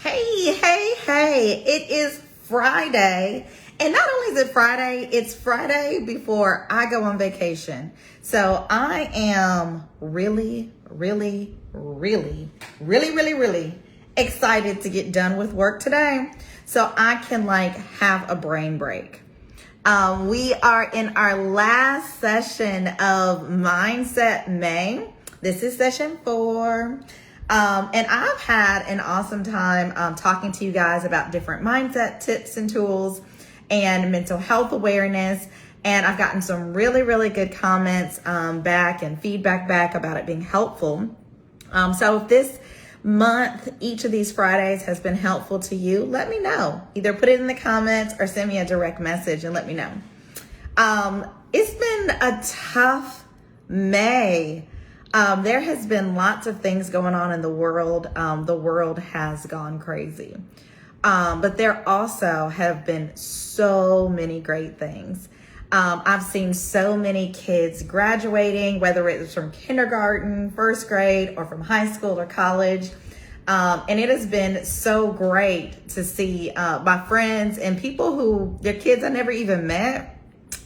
Hey, it is Friday. And not only is it Friday, it's Friday before I go on vacation. So I am really excited to get done with work today so I can have a brain break. We are in our last session of Mindset May. This is session 4. And I've had an awesome time talking to you guys about different mindset tips and tools and mental health awareness. And I've gotten some really good comments back and feedback back about it being helpful. So if this month, each of these Fridays has been helpful to you, let me know. Either put it in the comments or send me a direct message and let me know. It's been a tough May. There has been lots of things going on in the world. The world has gone crazy. But there also have been so many great things. I've seen so many kids graduating, whether it was from kindergarten, first grade, or from high school or college. And it has been so great to see my friends and people who, their kids I never even met.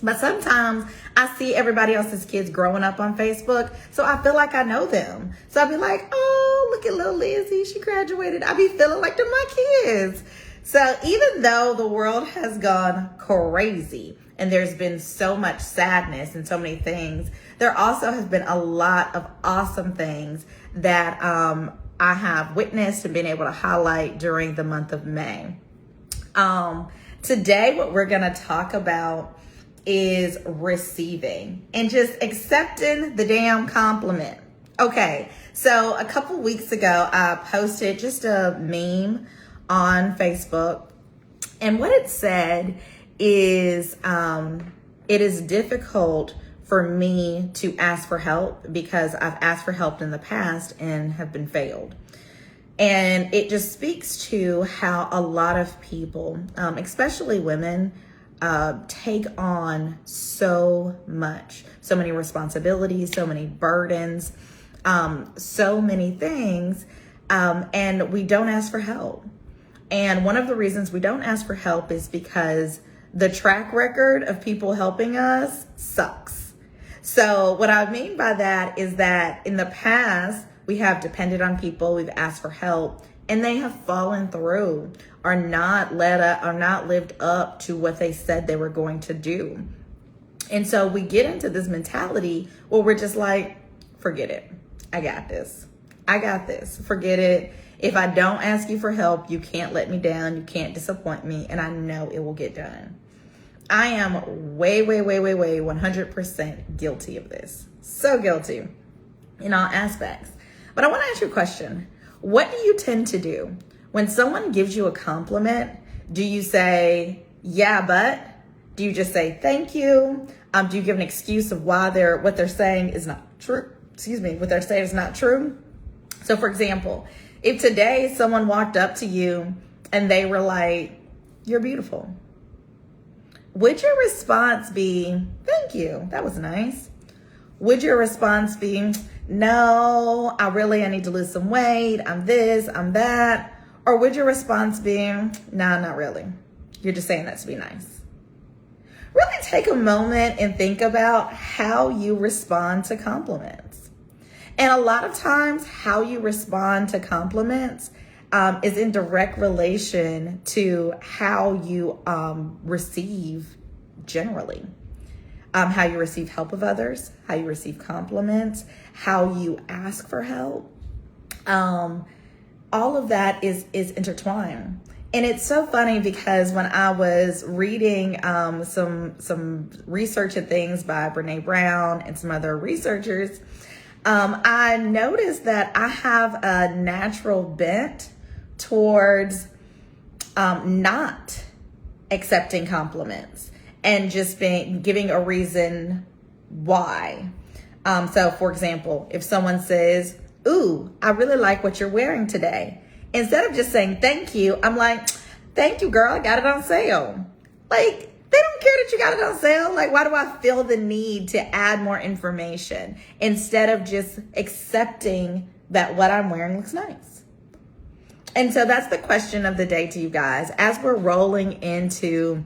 But sometimes I see everybody else's kids growing up on Facebook, so I feel like I know them. So I'll be like, oh, look at little Lizzie, she graduated. I be feeling like they're my kids. So even though the world has gone crazy and there's been so much sadness and so many things, there also has been a lot of awesome things that I have witnessed and been able to highlight during the month of May. Today, what we're going to talk about is receiving and just accepting the damn compliment. Okay, so a couple weeks ago, I posted just a meme on Facebook, and what it said is it is difficult for me to ask for help because I've asked for help in the past and have been failed. And it just speaks to how a lot of people, especially women, take on so much, so many responsibilities, so many burdens, so many things, and we don't ask for help. And one of the reasons we don't ask for help is because the track record of people helping us sucks. So what I mean by that is that in the past, we have depended on people, we've asked for help, and they have fallen through or not lived up to what they said they were going to do. And so we get into this mentality where we're just like, forget it. I got this. Forget it. If I don't ask you for help, you can't let me down. You can't disappoint me. And I know it will get done. I am way 100% guilty of this. So guilty in all aspects. But I want to ask you a question. What do you tend to do? When someone gives you a compliment, do you say, yeah, but? Do you just say, thank you? Do you give an excuse of why what they're saying is not true? What they're saying is not true. So for example, if today someone walked up to you and they were like, you're beautiful, would your response be, thank you, that was nice? Would your response be, no, I need to lose some weight, I'm this, I'm that? Or would your response be, nah, not really. You're just saying that to be nice. Really take a moment and think about how you respond to compliments. And a lot of times how you respond to compliments is in direct relation to how you receive generally. How you receive help of others, how you receive compliments, how you ask for help. All of that is intertwined. And it's so funny because when I was reading some research and things by Brene Brown and some other researchers, I noticed that I have a natural bent towards not accepting compliments and just giving a reason why. So for example, if someone says, ooh, I really like what you're wearing today, instead of just saying thank you, I'm like, thank you, girl, I got it on sale. Like, they don't care that you got it on sale. Like, why do I feel the need to add more information instead of just accepting that what I'm wearing looks nice? And so that's the question of the day to you guys. As we're rolling into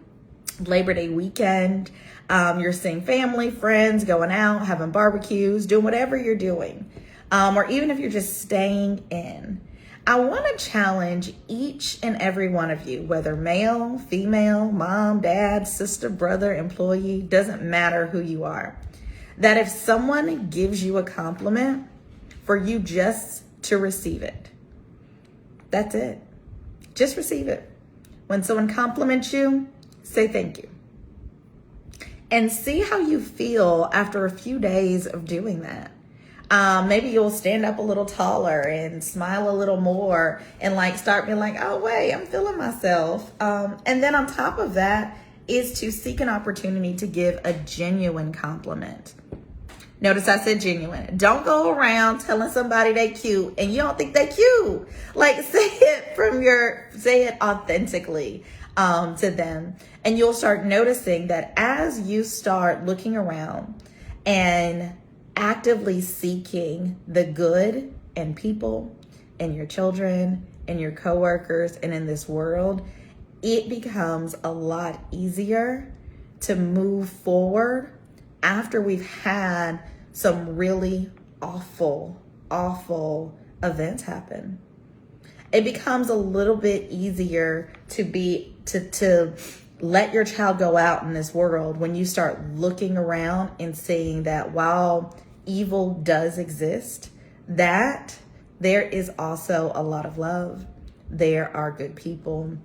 Labor Day weekend, you're seeing family, friends, going out, having barbecues, doing whatever you're doing. Or even if you're just staying in. I want to challenge each and every one of you, whether male, female, mom, dad, sister, brother, employee, doesn't matter who you are, that if someone gives you a compliment, for you just to receive it. That's it. Just receive it. When someone compliments you, say thank you. And see how you feel after a few days of doing that. Maybe you'll stand up a little taller and smile a little more and start being like, oh, wait, I'm feeling myself. And then on top of that is to seek an opportunity to give a genuine compliment. Notice I said genuine. Don't go around telling somebody they cute and you don't think they cute. Say it authentically to them. And you'll start noticing that as you start looking around and actively seeking the good in people and your children and your coworkers and in this world, it becomes a lot easier to move forward after we've had some really awful events happen. It becomes a little bit easier to let your child go out in this world when you start looking around and seeing that while evil does exist, that there is also a lot of love. There are good people,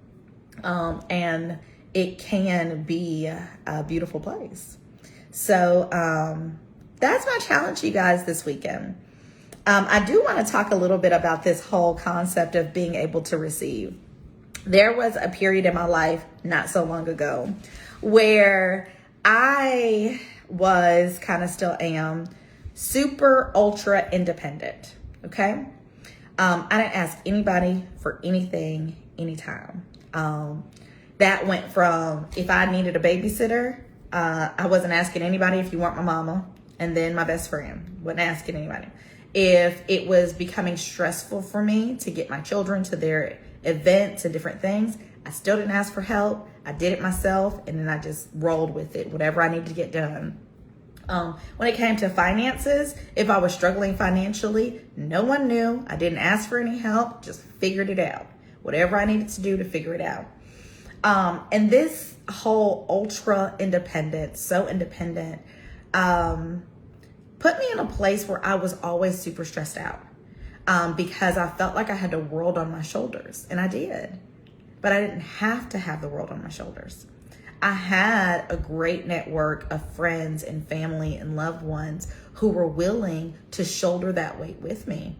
and it can be a beautiful place. So that's my challenge to you guys this weekend. I do want to talk a little bit about this whole concept of being able to receive. There was a period in my life not so long ago where I was, kind of still am, super ultra independent. Okay. I didn't ask anybody for anything, anytime. That went from, if I needed a babysitter, I wasn't asking anybody if you weren't my mama, and then my best friend. Wasn't asking anybody. If it was becoming stressful for me to get my children to their events and different things, I still didn't ask for help. I did it myself, and then I just rolled with it, whatever I needed to get done. When it came to finances, if I was struggling financially, no one knew. I didn't ask for any help, just figured it out. Whatever I needed to do to figure it out. And this whole ultra independent, so independent, put me in a place where I was always super stressed out, because I felt like I had the world on my shoulders, and I did, but I didn't have to have the world on my shoulders. I had a great network of friends and family and loved ones who were willing to shoulder that weight with me,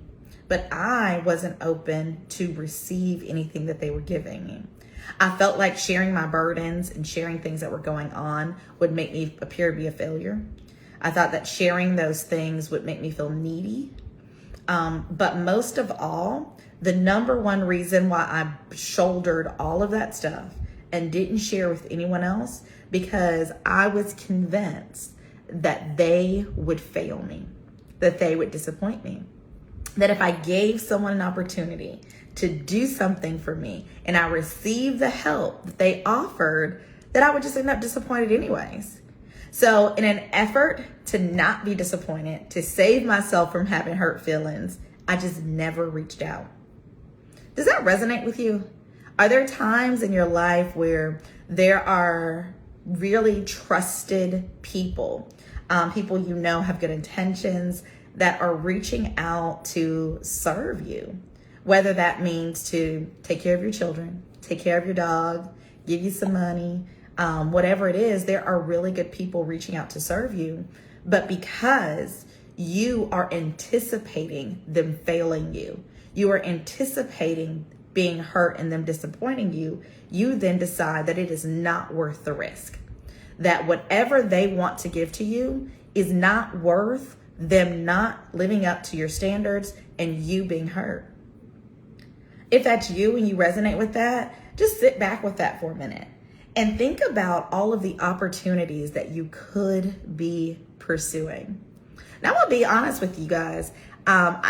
but I wasn't open to receive anything that they were giving me. I felt like sharing my burdens and sharing things that were going on would make me appear to be a failure. I thought that sharing those things would make me feel needy. But most of all, the number one reason why I shouldered all of that stuff and didn't share with anyone else, because I was convinced that they would fail me, that they would disappoint me, that if I gave someone an opportunity to do something for me and I received the help that they offered, that I would just end up disappointed anyways. So in an effort to not be disappointed, to save myself from having hurt feelings, I just never reached out. Does that resonate with you? Are there times in your life where there are really trusted people, people you know have good intentions, that are reaching out to serve you? Whether that means to take care of your children, take care of your dog, give you some money, whatever it is, there are really good people reaching out to serve you. But because you are anticipating them failing you, you are anticipating being hurt and them disappointing you, you then decide that it is not worth the risk. That whatever they want to give to you is not worth them not living up to your standards and you being hurt. If that's you and you resonate with that, just sit back with that for a minute and think about all of the opportunities that you could be pursuing. Now, I'll be honest with you guys.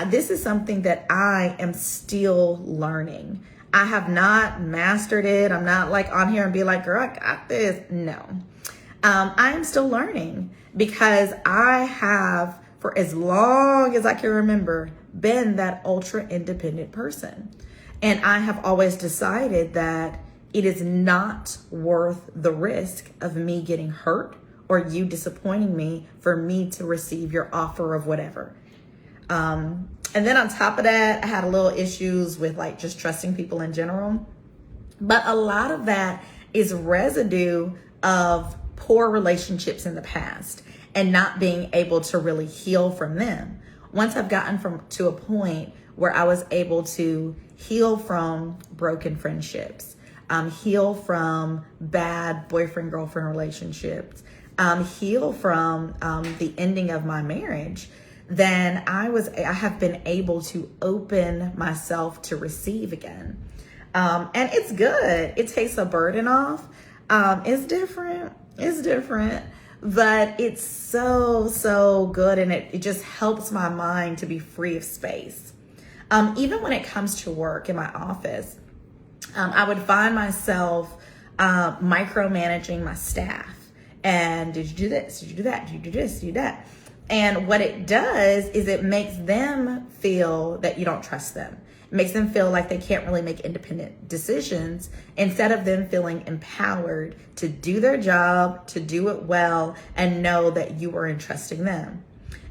This is something that I am still learning. I have not mastered it. I'm not like on here and be like, girl, I got this. No. I am still learning because I have, for as long as I can remember, been that ultra independent person. And I have always decided that it is not worth the risk of me getting hurt or you disappointing me for me to receive your offer of whatever. And then on top of that, I had a little issues with like just trusting people in general. But a lot of that is residue of poor relationships in the past and not being able to really heal from them. Once I've gotten to a point where I was able to heal from broken friendships, heal from bad boyfriend-girlfriend relationships, heal from the ending of my marriage, then I have been able to open myself to receive again. And it's good. It takes a burden off. It's different, but it's so good. And it just helps my mind to be free of space. Even when it comes to work in my office, I would find myself micromanaging my staff. And did you do this? Did you do that? Did you do this? Did you do that? And what it does is it makes them feel that you don't trust them. It makes them feel like they can't really make independent decisions instead of them feeling empowered to do their job, to do it well, and know that you are entrusting them.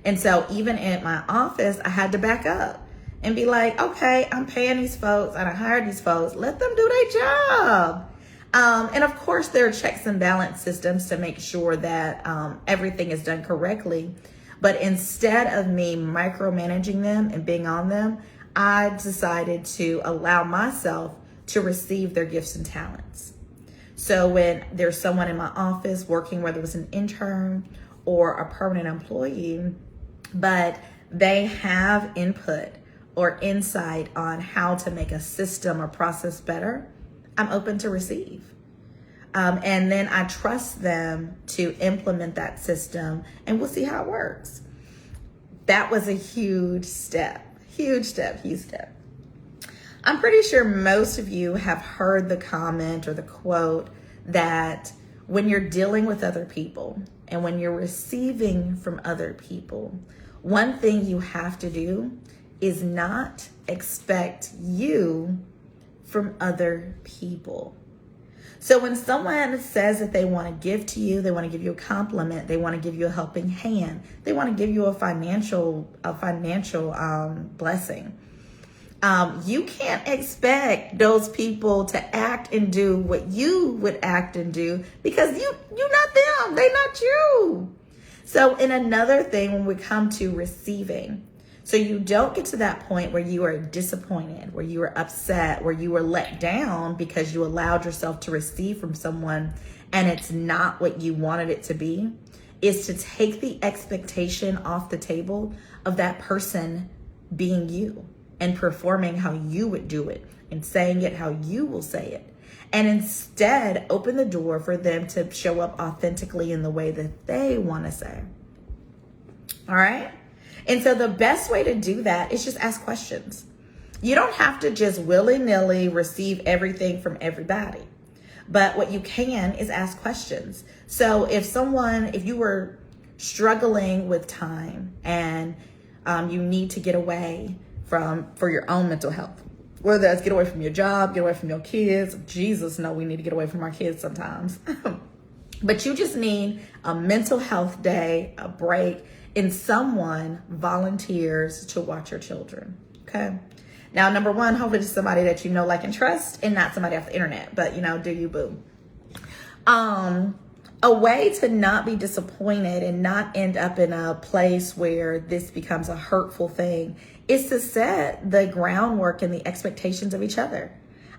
And so even at my office, I had to back up and be like, okay, I'm paying these folks and I hired these folks. Let them do their job. And of course, there are checks and balance systems to make sure that everything is done correctly. But instead of me micromanaging them and being on them, I decided to allow myself to receive their gifts and talents. So when there's someone in my office working, whether it was an intern or a permanent employee, but they have input or insight on how to make a system or process better, I'm open to receive. And then I trust them to implement that system and we'll see how it works. That was a huge step. I'm pretty sure most of you have heard the comment or the quote that when you're dealing with other people and when you're receiving from other people, one thing you have to do is not expect you from other people. So when someone says that they want to give to you, they want to give you a compliment, they want to give you a helping hand, they want to give you a financial blessing, you can't expect those people to act and do what you would act and do because you're not them, they're not you. So in another thing, when we come to receiving, so you don't get to that point where you are disappointed, where you are upset, where you were let down because you allowed yourself to receive from someone and it's not what you wanted it to be, is to take the expectation off the table of that person being you and performing how you would do it and saying it how you will say it. And instead open the door for them to show up authentically in the way that they want to say. All right? And so the best way to do that is just ask questions. You don't have to just willy-nilly receive everything from everybody. But what you can is ask questions. So if you were struggling with time and you need to get away for your own mental health, whether that's get away from your job, get away from your kids. Jesus, no, we need to get away from our kids sometimes. But you just need a mental health day, a break, and someone volunteers to watch your children, okay? Now, number one, hopefully it's somebody that you know, like, and trust, and not somebody off the internet, but, do you, boo. A way to not be disappointed and not end up in a place where this becomes a hurtful thing is to set the groundwork and the expectations of each other.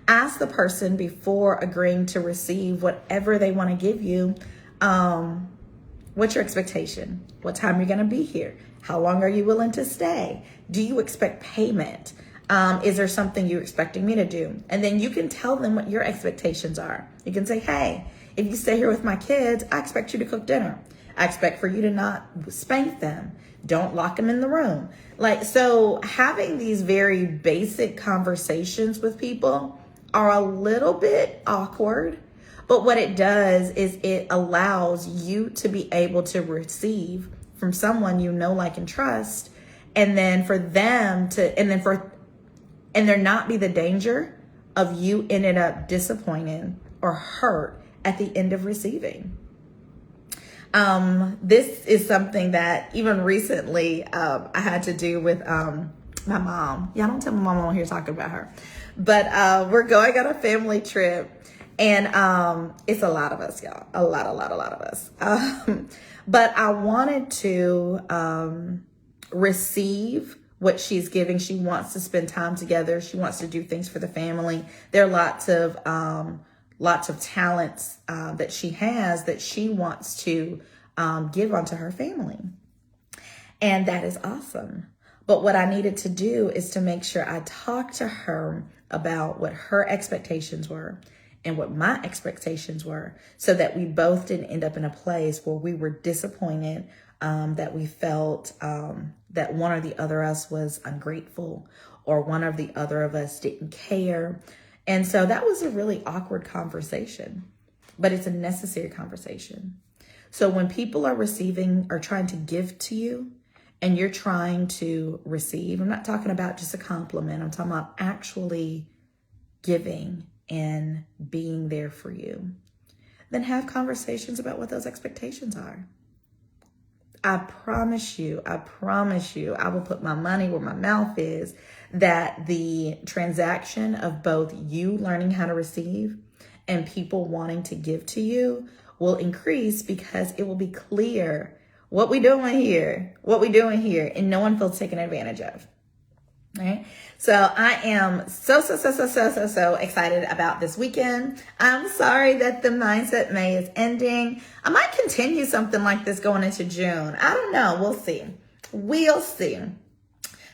Ask the person before agreeing to receive whatever they want to give you, what's your expectation? What time are you going to be here? How long are you willing to stay? Do you expect payment? Is there something you're expecting me to do? And then you can tell them what your expectations are. You can say, hey, if you stay here with my kids, I expect you to cook dinner. I expect for you to not spank them. Don't lock them in the room. Like, so having these very basic conversations with people are a little bit awkward, but what it does is it allows you to be able to receive from someone you know, like, and trust, and then for them to, and there not be the danger of you ended up disappointed or hurt at the end of receiving. This is something that even recently I had to do with my mom. Y'all don't tell my mom I'm here talking about her. But we're going on a family trip, and it's a lot of us, y'all. A lot of us. But I wanted to receive what she's giving. She wants to spend time together. She wants to do things for the family. There are lots of talents that she has that she wants to give onto her family. And that is awesome. But what I needed to do is to make sure I talked to her about what her expectations were and what my expectations were, so that we both didn't end up in a place where we were disappointed, that we felt that one or the other of us was ungrateful, or one or the other of us didn't care. And so that was a really awkward conversation, but it's a necessary conversation. So when people are receiving or trying to give to you and you're trying to receive, I'm not talking about just a compliment. I'm talking about actually giving and being there for you. Then have conversations about what those expectations are. I promise you, I will put my money where my mouth is, that the transaction of both you learning how to receive and people wanting to give to you will increase, because it will be clear what we doing here, and no one feels taken advantage of. Right? So I am so excited about this weekend. I'm sorry that the Mindset May is ending. I might continue something like this going into June. I don't know. We'll see.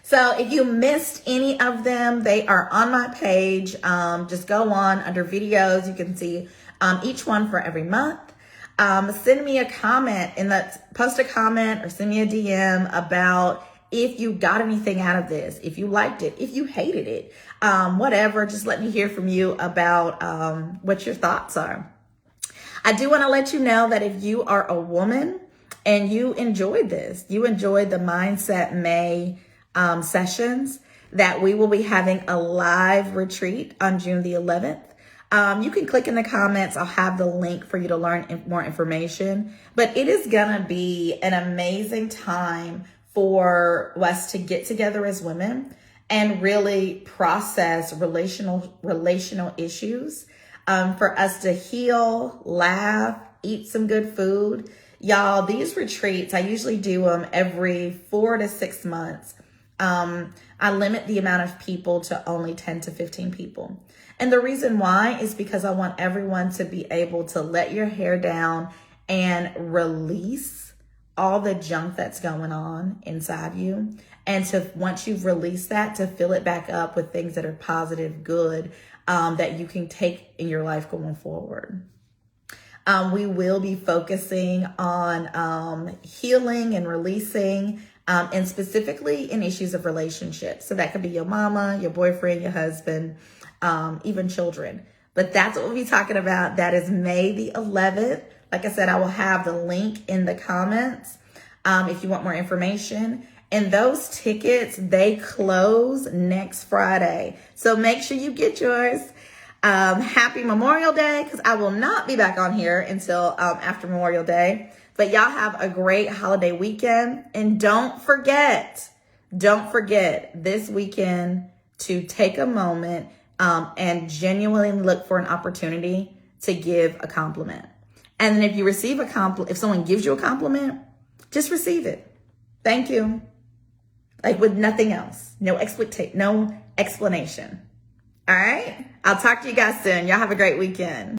So if you missed any of them, they are on my page. Just go on under videos. You can see each one for every month. Send me a comment post a comment or send me a DM about if you got anything out of this, if you liked it, if you hated it, whatever. Just let me hear from you about what your thoughts are. I do want to let you know that if you are a woman and you enjoyed this, you enjoyed the Mindset May sessions, that we will be having a live retreat on June the 11th. You can click in the comments. I'll have the link for you to learn more information. But it is going to be an amazing time for us to get together as women and really process relational issues, for us to heal, laugh, eat some good food. Y'all, these retreats, I usually do them every 4 to 6 months. I limit the amount of people to only 10 to 15 people. And the reason why is because I want everyone to be able to let your hair down and release all the junk that's going on inside you. And to, once you've released that, to fill it back up with things that are positive, good, that you can take in your life going forward. We will be focusing on healing and releasing, and specifically in issues of relationships. So that could be your mama, your boyfriend, your husband, even children. But that's what we'll be talking about. That is May the 11th. Like I said, I will have the link in the comments if you want more information. And those tickets, they close next Friday. So make sure you get yours. Happy Memorial Day, because I will not be back on here until after Memorial Day. But y'all have a great holiday weekend. And don't forget this weekend to take a moment and genuinely look for an opportunity to give a compliment. And then if you receive if someone gives you a compliment, just receive it. Thank you. Like, with nothing else. No explanation. All right? I'll talk to you guys soon. Y'all have a great weekend.